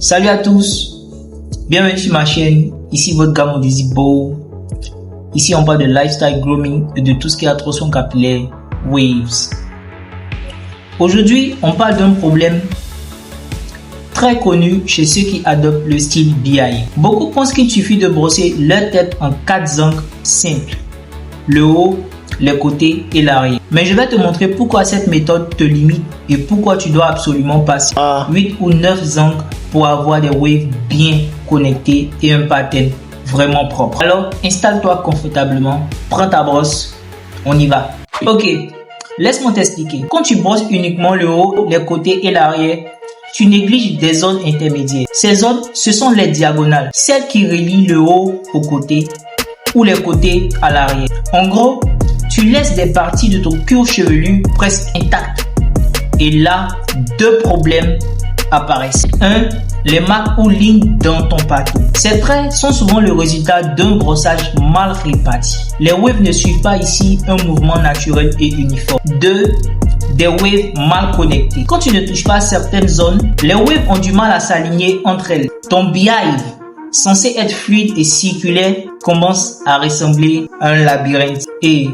Salut à tous, bienvenue sur ma chaîne, ici votre gars Modesibo. Ici on parle de lifestyle grooming et de tout ce qui est attrotion capillaire, waves. Aujourd'hui on parle d'un problème très connu chez ceux qui adoptent le style BI. Beaucoup pensent qu'il suffit de brosser leur tête en 4 angles simples, le haut, les côtés et l'arrière. Mais je vais te montrer pourquoi cette méthode te limite et pourquoi tu dois absolument passer 8 ou 9 angles pour avoir des waves bien connectés et un pattern vraiment propre. Alors installe-toi confortablement, prends ta brosse, on y va. Ok, laisse-moi t'expliquer. Quand tu brosses uniquement le haut, les côtés et l'arrière, tu négliges des zones intermédiaires. Ces zones, ce sont les diagonales, celles qui relient le haut au côté ou les côtés à l'arrière. En gros, tu laisses des parties de ton cuir chevelu presque intactes. Et là, deux problèmes apparaissent. 1. Les marques ou lignes dans ton pâteau. Ces traits sont souvent le résultat d'un brossage mal réparti. Les waves ne suivent pas ici un mouvement naturel et uniforme. 2. Des waves mal connectés. Quand tu ne touches pas certaines zones, les waves ont du mal à s'aligner entre elles. Ton beehive, censé être fluide et circulaire, commence à ressembler à un labyrinthe. Et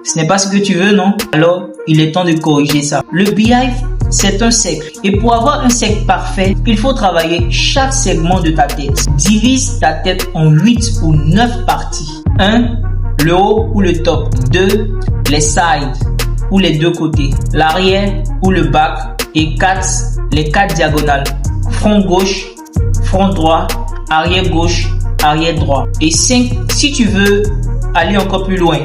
ce n'est pas ce que tu veux, non? Alors, il est temps de corriger ça. Le beehive, c'est un cercle. Et pour avoir un cercle parfait, il faut travailler chaque segment de ta tête. Divise ta tête en 8 ou 9 parties. 1. Le haut ou le top. 2. Les sides ou les deux côtés. L'arrière ou le back. Et 4. Les 4 diagonales. Front gauche, front droit, arrière gauche, arrière droit. Et 5. Si tu veux aller encore plus loin,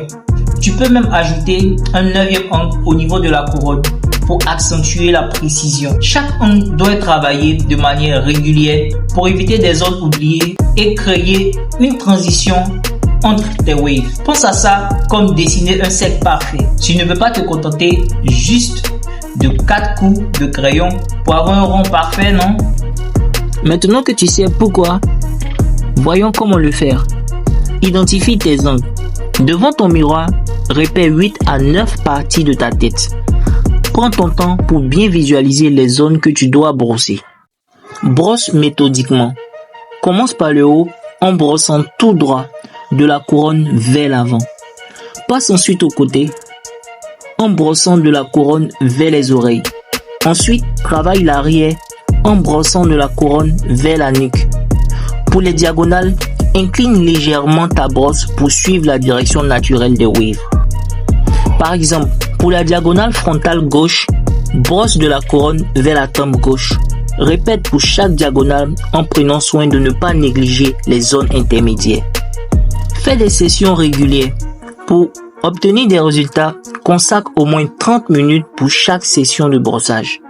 tu peux même ajouter un 9e angle au niveau de la couronne pour accentuer la précision. Chaque angle doit être travaillé de manière régulière pour éviter des zones oubliées et créer une transition entre tes waves. Pense à ça comme dessiner un cercle parfait. Tu ne peux pas te contenter juste de 4 coups de crayon pour avoir un rond parfait, non? Maintenant que tu sais pourquoi, voyons comment le faire. Identifie tes angles. Devant ton miroir, répète 8 à 9 parties de ta tête. Prends ton temps pour bien visualiser les zones que tu dois brosser. Brosse méthodiquement. Commence par le haut en brossant tout droit de la couronne vers l'avant. Passe ensuite au côté en brossant de la couronne vers les oreilles. Ensuite, travaille l'arrière en brossant de la couronne vers la nuque. Pour les diagonales, incline légèrement ta brosse pour suivre la direction naturelle des waves. Par exemple, pour la diagonale frontale gauche, brosse de la couronne vers la tempe gauche. Répète pour chaque diagonale en prenant soin de ne pas négliger les zones intermédiaires. Fais des sessions régulières. Pour obtenir des résultats, consacre au moins 30 minutes pour chaque session de brossage.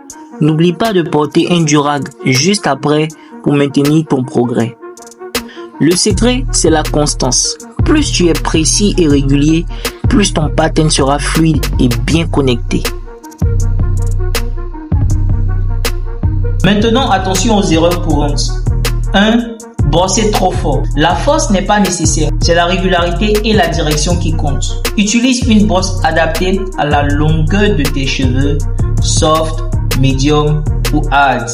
N'oublie pas de porter un durag juste après pour maintenir ton progrès. Le secret, c'est la constance. Plus tu es précis et régulier, plus ton pattern sera fluide et bien connecté. Maintenant, attention aux erreurs courantes. 1. Brosser trop fort. La force n'est pas nécessaire, c'est la régularité et la direction qui comptent. Utilise une brosse adaptée à la longueur de tes cheveux, soft, medium ou hard.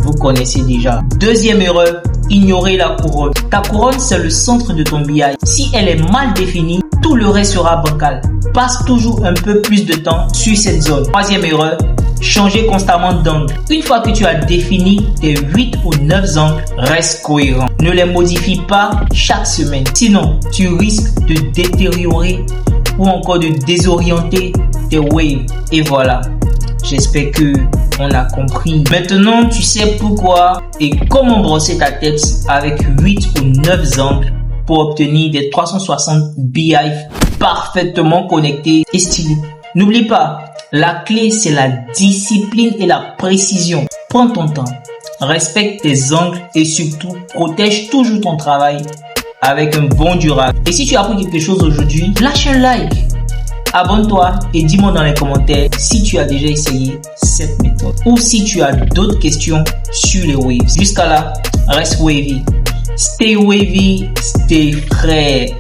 Vous connaissez déjà. Deuxième erreur, ignorer la couronne. Ta couronne, c'est le centre de ton beehive. Si elle est mal définie, tout le reste sera bancal. Passe toujours un peu plus de temps sur cette zone. Troisième erreur, changer constamment d'angle. Une fois que tu as défini tes 8 ou 9 angles, reste cohérent. Ne les modifie pas chaque semaine. Sinon, tu risques de détériorer ou encore de désorienter tes waves. Et voilà. J'espère que on a compris. Maintenant, tu sais pourquoi et comment brosser ta tête avec 8 ou 9 angles pour obtenir des 360 beehives parfaitement connectés et stylés. N'oublie pas, la clé c'est la discipline et la précision. Prends ton temps, respecte tes angles et surtout protège toujours ton travail avec un bon durable. Et si tu as appris quelque chose aujourd'hui, lâche un like. Abonne-toi et dis-moi dans les commentaires si tu as déjà essayé cette méthode ou si tu as d'autres questions sur les waves. Jusqu'à là, reste wavy. Stay wavy, stay frais.